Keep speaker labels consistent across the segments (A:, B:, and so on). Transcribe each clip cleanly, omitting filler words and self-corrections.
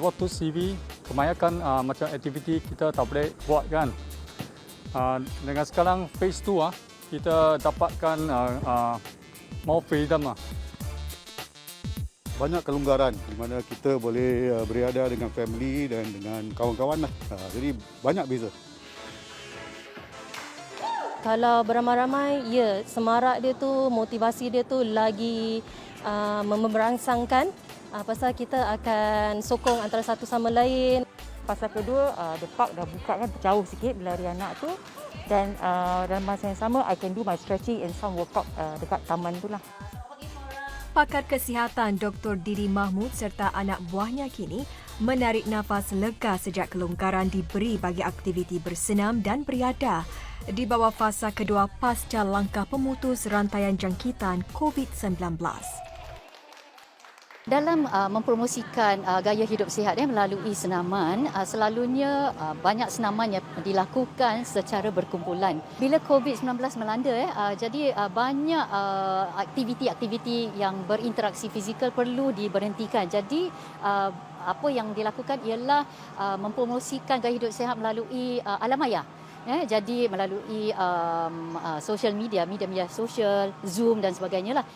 A: Waktu CV, kebanyakan macam aktiviti kita tak boleh buat kan. Dengan sekarang phase 2, kita dapatkan more freedom lah.
B: Banyak kelonggaran di mana kita boleh berada dengan family dan dengan kawan-kawan lah. Jadi banyak beza.
C: Kalau beramai-ramai, ya, semarak dia tu, motivasi dia tu lagi memberangsangkan. Pasal kita akan sokong antara satu sama lain.
D: Pasal kedua, the park dah buka kan jauh sikit bila hari anak tu. Dan dalam masa yang sama, I can do my stretching and some workout dekat taman tu lah.
E: Pakar Kesihatan Dr. Didi Mahmud serta anak buahnya kini menarik nafas lega sejak kelonggaran diberi bagi aktiviti bersenam dan beriadah di bawah fasa kedua pasca langkah pemutus rantaian jangkitan COVID-19.
F: Dalam mempromosikan gaya hidup sihat melalui senaman, selalunya banyak senaman yang dilakukan secara berkumpulan. Bila COVID-19 melanda, jadi banyak aktiviti-aktiviti yang berinteraksi fizikal perlu diberhentikan. Jadi apa yang dilakukan ialah mempromosikan gaya hidup sihat melalui alam maya. Jadi melalui social media sosial, Zoom dan sebagainya lah.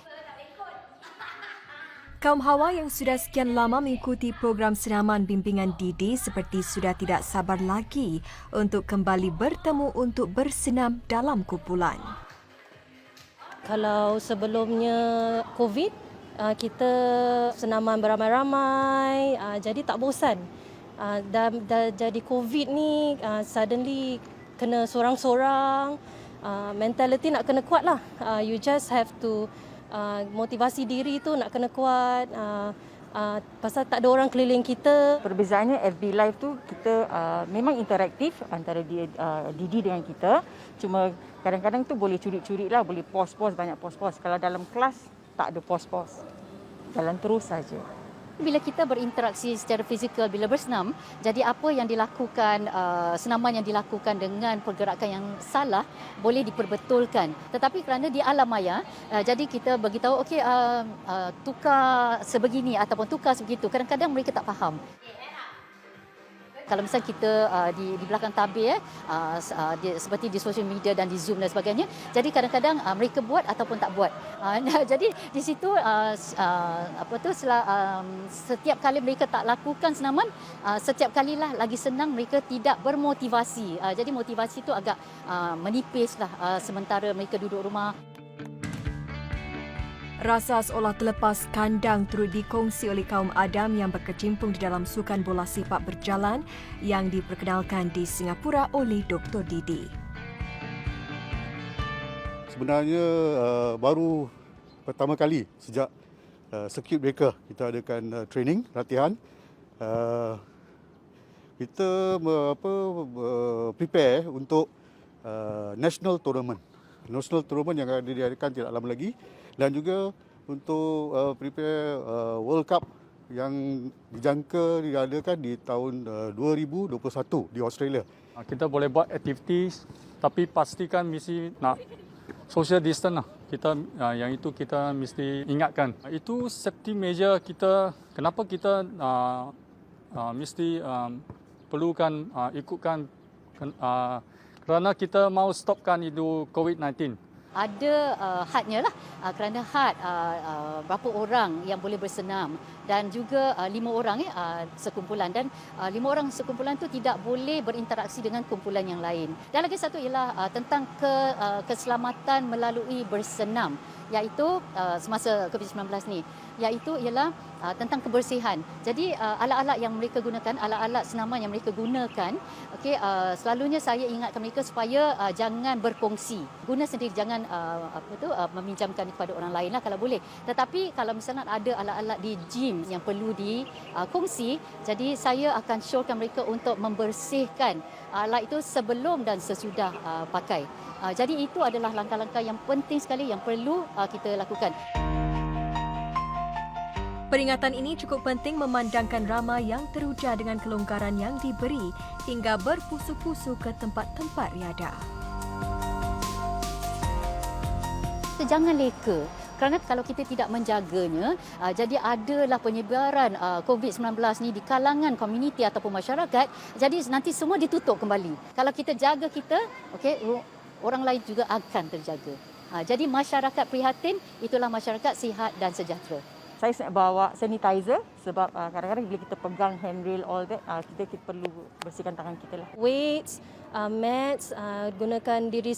E: Kaum hawa yang sudah sekian lama mengikuti program senaman bimbingan Didi seperti sudah tidak sabar lagi untuk kembali bertemu untuk bersenam dalam kumpulan.
C: Kalau sebelumnya COVID, kita senaman beramai-ramai, jadi tak bosan. Dah jadi COVID ni, suddenly kena sorang-sorang, mentality nak kena kuat lah. You just have to motivasi diri tu nak kena kuat, pasal tak ada orang keliling kita.
D: Perbezaannya FB Live tu kita memang interaktif antara Didi dengan kita. Cuma kadang-kadang tu boleh curi-curi lah, boleh pause-pause, banyak pause-pause. Kalau dalam kelas tak ada pause-pause. Jalan terus saja.
F: Bila kita berinteraksi secara fizikal, bila bersenam, jadi apa yang dilakukan, senaman yang dilakukan dengan pergerakan yang salah boleh diperbetulkan. Tetapi kerana di alam maya, jadi kita beritahu, okey, tukar sebegini ataupun tukar sebegitu. Kadang-kadang mereka tak faham. Kalau misalnya kita di belakang tabir, seperti di social media dan di Zoom dan sebagainya, jadi kadang-kadang mereka buat ataupun tak buat. Jadi di situ setiap kali mereka tak lakukan senaman, setiap kalilah lagi senang mereka tidak bermotivasi. Jadi motivasi itu agak menipislah sementara mereka duduk rumah.
E: Rasa seolah terlepas kandang turut dikongsi oleh kaum Adam yang berkecimpung di dalam sukan bola sepak berjalan yang diperkenalkan di Singapura oleh Dr. Didi.
B: Sebenarnya baru pertama kali sejak circuit breaker kita adakan training, latihan. Kita prepare untuk national tournament. National tournament yang akan diadakan tidak lama lagi. Dan juga untuk prepare World Cup yang dijangka diadakan di tahun 2021 di Australia.
A: Kita boleh buat aktiviti tapi pastikan mesti nak social distance lah. Yang itu kita mesti ingatkan. Itu safety measure kita, kenapa kita mesti perlukan ikutkan kerana kita mau stopkan itu COVID-19.
F: Ada hadnya lah, kerana had berapa orang yang boleh bersenam dan juga 5 orang sekumpulan, dan 5 orang sekumpulan tu tidak boleh berinteraksi dengan kumpulan yang lain. Dan lagi satu ialah tentang keselamatan melalui bersenam, iaitu semasa COVID-19 ni, iaitu ialah tentang kebersihan. Jadi alat-alat yang mereka gunakan, alat-alat senaman yang mereka gunakan, selalunya saya ingatkan mereka supaya jangan berkongsi. Guna sendiri, jangan meminjamkan kepada orang lain lah kalau boleh. Tetapi kalau misalnya ada alat-alat di gym yang perlu dikongsi, jadi saya akan showkan mereka untuk membersihkan alat itu sebelum dan sesudah pakai. Jadi itu adalah langkah-langkah yang penting sekali yang perlu kita lakukan.
E: Peringatan ini cukup penting memandangkan ramai yang teruja dengan kelonggaran yang diberi hingga berpusu-pusu ke tempat-tempat riadah.
F: Jangan leka Kerana kalau kita tidak menjaganya, jadi adalah penyebaran COVID-19 ni di kalangan komuniti ataupun masyarakat, jadi nanti semua ditutup kembali. Kalau kita jaga kita, okey, orang lain juga akan terjaga. Jadi masyarakat prihatin, itulah masyarakat sihat dan sejahtera.
D: Saya bawa sanitizer sebab kadang-kadang bila kita pegang handrail all that, kita perlu bersihkan tangan kita lah.
C: Weights, mats, gunakan diri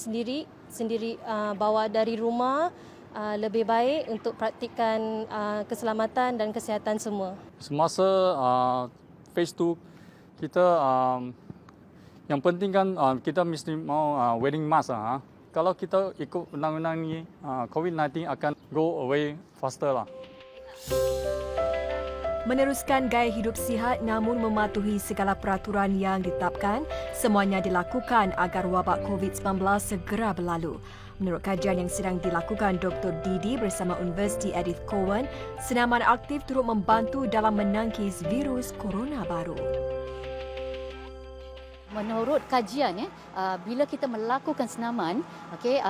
C: sendiri bawa dari rumah, lebih baik untuk praktikkan keselamatan dan kesihatan semua.
A: Semasa phase 2 kita yang penting kan kita mesti mau wearing mask Kalau kita ikut undang-undang ni, COVID-19 akan go away faster lah.
E: Meneruskan gaya hidup sihat namun mematuhi segala peraturan yang ditetapkan, semuanya dilakukan agar wabak COVID-19 segera berlalu. Menurut kajian yang sedang dilakukan Dr. Didi bersama Universiti Edith Cowan, senaman aktif turut membantu dalam menangkis virus corona baru.
F: Menurut kajian, bila kita melakukan senaman,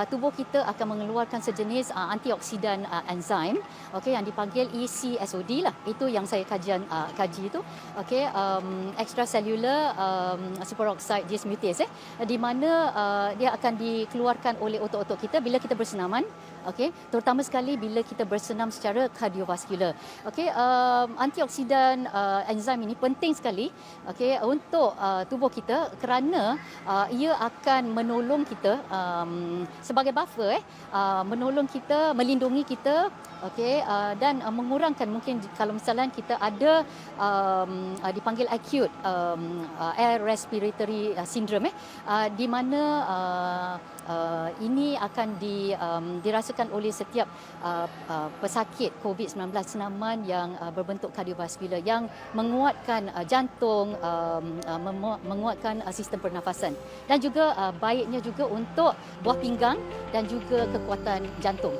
F: tubuh kita akan mengeluarkan sejenis antioksidan enzim, yang dipanggil ECSOD lah. Itu yang saya kaji itu. Extracellular superoxide dismutase, di mana dia akan dikeluarkan oleh otot-otot kita bila kita bersenaman. Terutama sekali bila kita bersenam secara kardiovaskular. Antioksidan enzim ini penting sekali untuk tubuh kita kerana ia akan menolong kita sebagai buffer, menolong kita, melindungi kita, dan mengurangkan mungkin kalau misalnya kita ada dipanggil acute air respiratory syndrome, di mana ini akan dirasakan oleh setiap pesakit COVID-19, senaman yang berbentuk kardiovaskular yang menguatkan jantung, menguatkan sistem pernafasan, dan juga baiknya juga untuk buah pinggang dan juga kekuatan jantung.